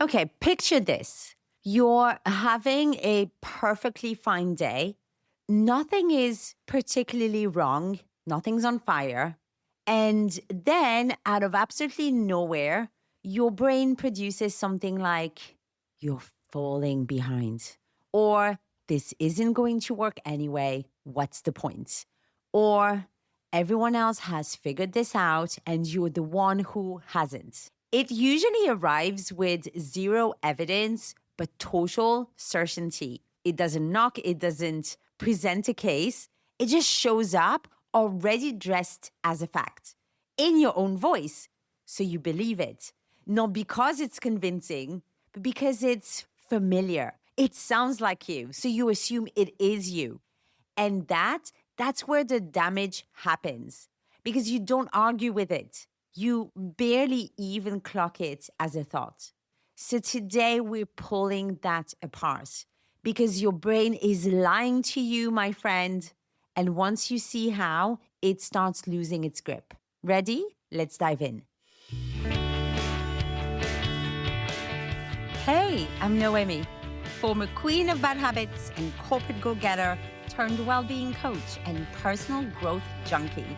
Okay, picture this. You're having a perfectly fine day. Nothing is particularly wrong. Nothing's on fire. And then, out of absolutely nowhere, your brain produces something like, you're falling behind. Or, this isn't going to work anyway. What's the point? Or, everyone else has figured this out and you're the one who hasn't. It usually arrives with zero evidence, but total certainty. It doesn't knock, it doesn't present a case. It just shows up already dressed as a fact in your own voice. So you believe it, not because it's convincing, but because it's familiar. It sounds like you. So you assume it is you. And that's where the damage happens because you don't argue with it. You barely even clock it as a thought. So today we're pulling that apart because your brain is lying to you, my friend. And once you see how, it starts losing its grip. Ready? Let's dive in. Hey, I'm Noemi, former queen of bad habits and corporate go-getter turned well-being coach and personal growth junkie.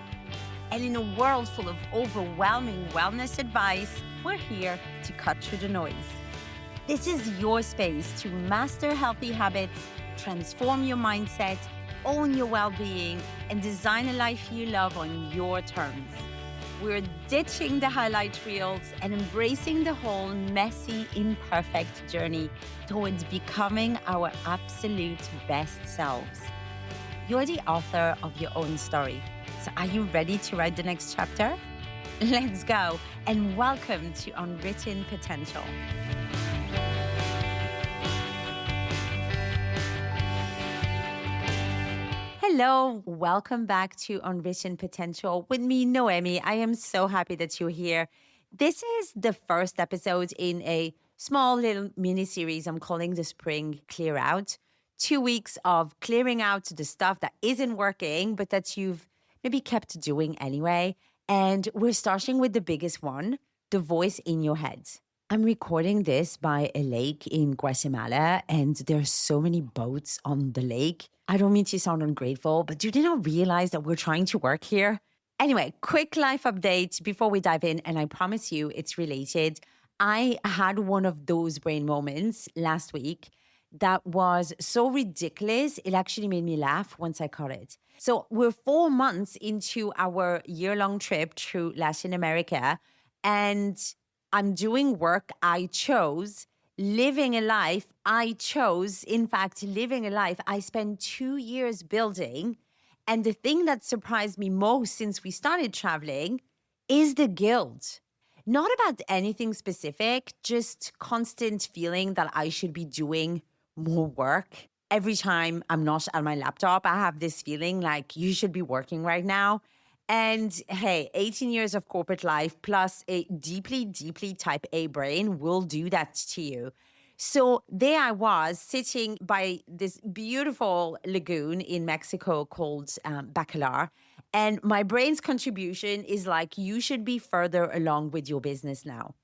And in a world full of overwhelming wellness advice, we're here to cut through the noise. This is your space to master healthy habits, transform your mindset, own your well-being, and design a life you love on your terms. We're ditching the highlight reels and embracing the whole messy, imperfect journey towards becoming our absolute best selves. You're the author of your own story. So are you ready to write the next chapter? Let's go, and welcome to Unwritten Potential. Hello, welcome back to Unwritten Potential with me, Noemi. I am so happy that you're here. This is the first episode in a small little mini series I'm calling the Spring Clear Out. 2 weeks of clearing out the stuff that isn't working, but that you've maybe kept doing anyway. And we're starting with the biggest one, the voice in your head. I'm recording this by a lake in Guatemala, and there are so many boats on the lake. I don't mean to sound ungrateful, but do they not realize that we're trying to work here? Anyway, quick life update before we dive in, and I promise you it's related. I had one of those brain moments last week that was so ridiculous, it actually made me laugh once I caught it. So we're 4 months into our year-long trip through Latin America, and I'm doing work I chose, living a life I chose. In fact, living a life I spent 2 years building. And the thing that surprised me most since we started traveling is the guilt. Not about anything specific, just constant feeling that I should be doing more work. Every time I'm not at my laptop, I have this feeling like you should be working right now. And hey, 18 years of corporate life plus a deeply, deeply type A brain will do that to you. So there I was sitting by this beautiful lagoon in Mexico called Bacalar. And my brain's contribution is like, you should be further along with your business now.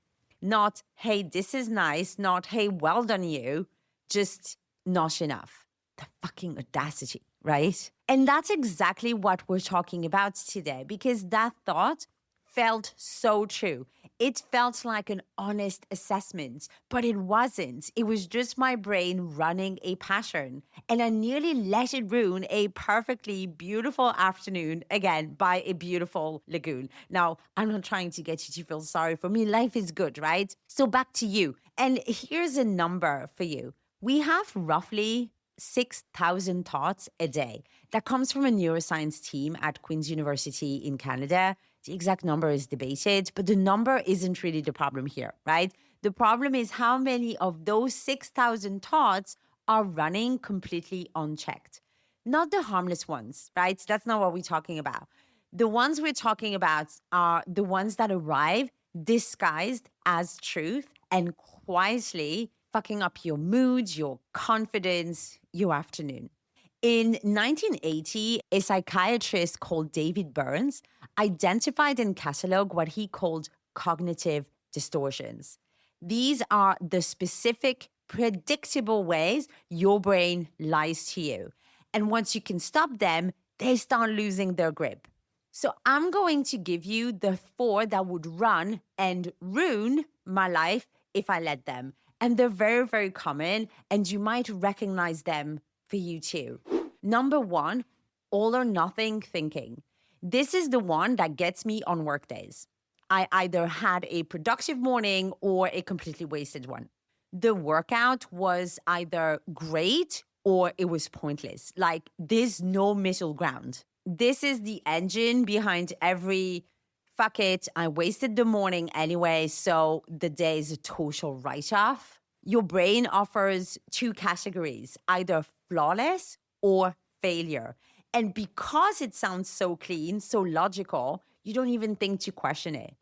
Not, hey, this is nice. Not, hey, well done you. Just not enough. The fucking audacity, right? And that's exactly what we're talking about today, because that thought felt so true. It felt like an honest assessment, but it wasn't. It was just my brain running a pattern. And I nearly let it ruin a perfectly beautiful afternoon, again, by a beautiful lagoon. Now, I'm not trying to get you to feel sorry for me. Life is good, right? So back to you. And here's a number for you. We have roughly 6,000 thoughts a day. That comes from a neuroscience team at Queen's University in Canada. The exact number is debated, but the number isn't really the problem here, right? The problem is how many of those 6,000 thoughts are running completely unchecked. Not the harmless ones, right? That's not what we're talking about. The ones we're talking about are the ones that arrive disguised as truth and quietly fucking up your mood, your confidence, your afternoon. In 1980, a psychiatrist called David Burns identified and cataloged what he called cognitive distortions. These are the specific, predictable ways your brain lies to you. And once you can stop them, they start losing their grip. So I'm going to give you the 4 that would run and ruin my life if I let them. And they're very, very common, and you might recognize them for you too. Number 1, all or nothing thinking. This is the one that gets me on work days. I either had a productive morning or a completely wasted one. The workout was either great or it was pointless. Like, there's no middle ground. This is the engine behind every fuck it, I wasted the morning anyway, so the day is a total write-off. Your brain offers 2 categories, either flawless or failure. And because it sounds so clean, so logical, you don't even think to question it.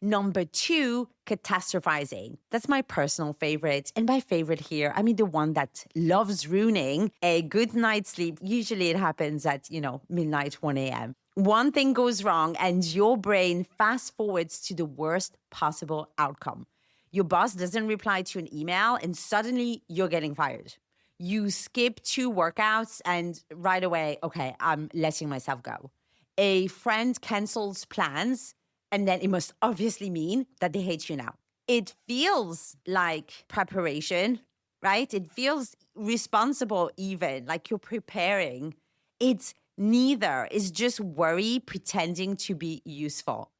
Number 2, catastrophizing. That's my personal favorite. And by favorite here, I mean the one that loves ruining a good night's sleep. Usually it happens at, midnight, 1 a.m. One thing goes wrong and your brain fast forwards to the worst possible outcome. Your boss doesn't reply to an email and suddenly you're getting fired. You skip 2 workouts and right away, okay, I'm letting myself go. A friend cancels plans, and then it must obviously mean that they hate you now. It feels like preparation, right? It feels responsible even, like you're preparing. It's neither. It's just worry pretending to be useful.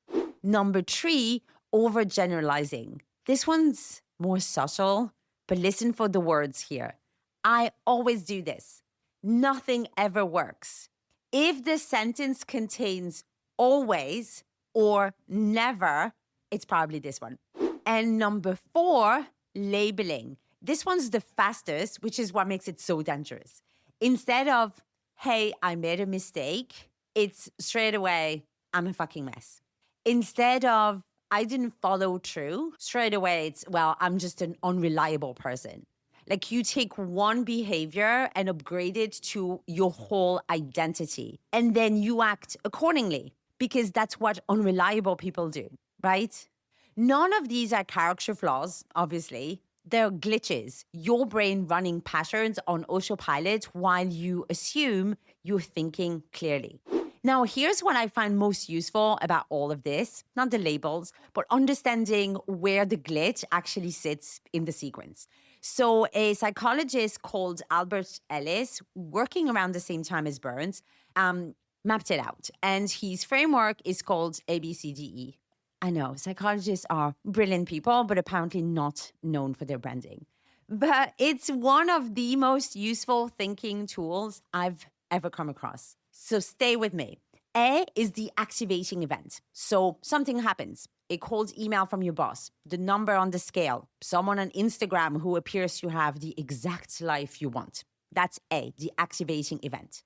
Number 3, overgeneralizing. This one's more subtle, but listen for the words here. I always do this. Nothing ever works. If the sentence contains always or never, it's probably this one. And number 4, labeling. This one's the fastest, which is what makes it so dangerous. Instead of, hey, I made a mistake, it's straight away, I'm a fucking mess. Instead of, I didn't follow through, straight away, it's, well, I'm just an unreliable person. Like, you take one behavior and upgrade it to your whole identity, and then you act accordingly because that's what unreliable people do, right? None of these are character flaws, obviously. They're glitches, your brain running patterns on autopilot while you assume you're thinking clearly. Now, here's what I find most useful about all of this, not the labels, but understanding where the glitch actually sits in the sequence. So a psychologist called Ellis, working around the same time as Burns, mapped it out. And his framework is called ABCDE. I know, psychologists are brilliant people, but apparently not known for their branding. But it's one of the most useful thinking tools I've ever come across. So stay with me. A is the activating event. So something happens. A cold email from your boss, the number on the scale, someone on Instagram who appears to have the exact life you want. That's A, the activating event.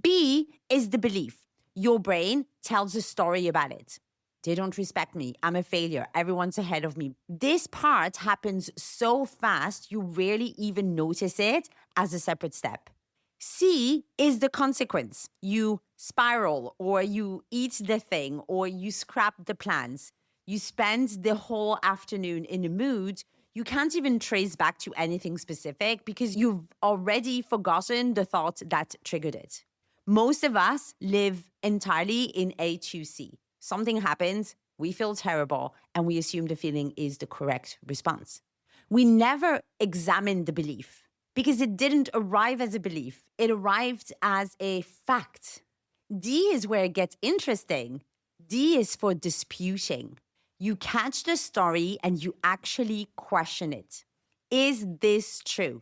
B is the belief. Your brain tells a story about it. They don't respect me. I'm a failure. Everyone's ahead of me. This part happens so fast, you rarely even notice it as a separate step. C is the consequence. You spiral, or you eat the thing, or you scrap the plans. You spend the whole afternoon in a mood you can't even trace back to anything specific because you've already forgotten the thought that triggered it. Most of us live entirely in A to C. Something happens, we feel terrible, and we assume the feeling is the correct response. We never examine the belief because it didn't arrive as a belief. It arrived as a fact. D is where it gets interesting. D is for disputing. You catch the story and you actually question it. Is this true?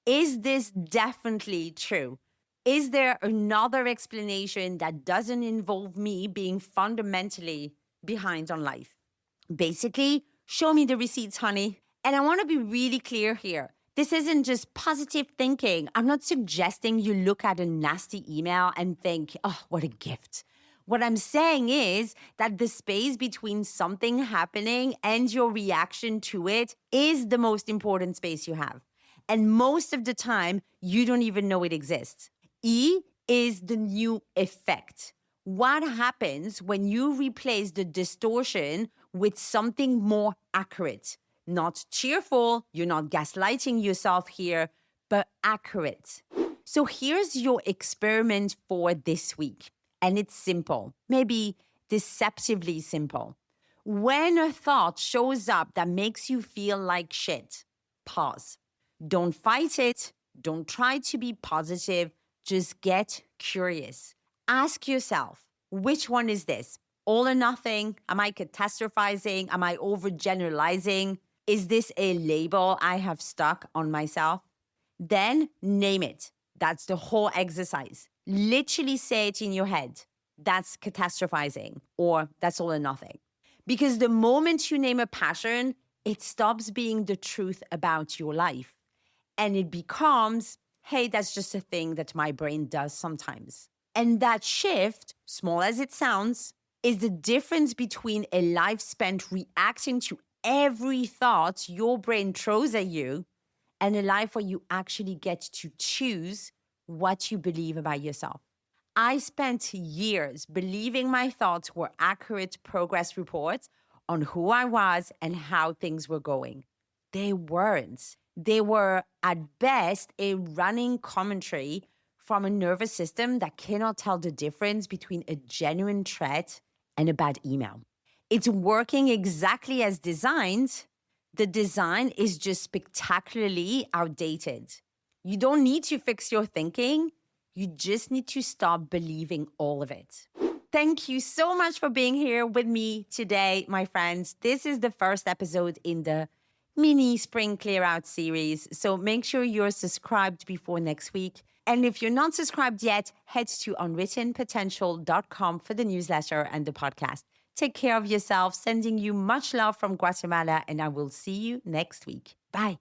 Is this definitely true? Is there another explanation that doesn't involve me being fundamentally behind on life? Basically, show me the receipts, honey. And I want to be really clear here. This isn't just positive thinking. I'm not suggesting you look at a nasty email and think, oh, what a gift. What I'm saying is that the space between something happening and your reaction to it is the most important space you have. And most of the time, you don't even know it exists. E is the new effect. What happens when you replace the distortion with something more accurate? Not cheerful, you're not gaslighting yourself here, but accurate. So here's your experiment for this week. And it's simple, maybe deceptively simple. When a thought shows up that makes you feel like shit, pause. Don't fight it. Don't try to be positive. Just get curious. Ask yourself, which one is this? All or nothing? Am I catastrophizing? Am I overgeneralizing? Is this a label I have stuck on myself? Then name it. That's the whole exercise. Literally say it in your head. That's catastrophizing, or that's all or nothing. Because the moment you name a pattern, it stops being the truth about your life. And it becomes, hey, that's just a thing that my brain does sometimes. And that shift, small as it sounds, is the difference between a life spent reacting to every thought your brain throws at you and a life where you actually get to choose what you believe about yourself. I spent years believing my thoughts were accurate progress reports on who I was and how things were going. They weren't. They were, at best, a running commentary from a nervous system that cannot tell the difference between a genuine threat and a bad email. It's working exactly as designed. The design is just spectacularly outdated. You don't need to fix your thinking. You just need to stop believing all of it. Thank you so much for being here with me today, my friends. This is the first episode in the mini spring clear out series. So make sure you're subscribed before next week. And if you're not subscribed yet, head to unwrittenpotential.com for the newsletter and the podcast. Take care of yourself, sending you much love from Guatemala, and I will see you next week. Bye.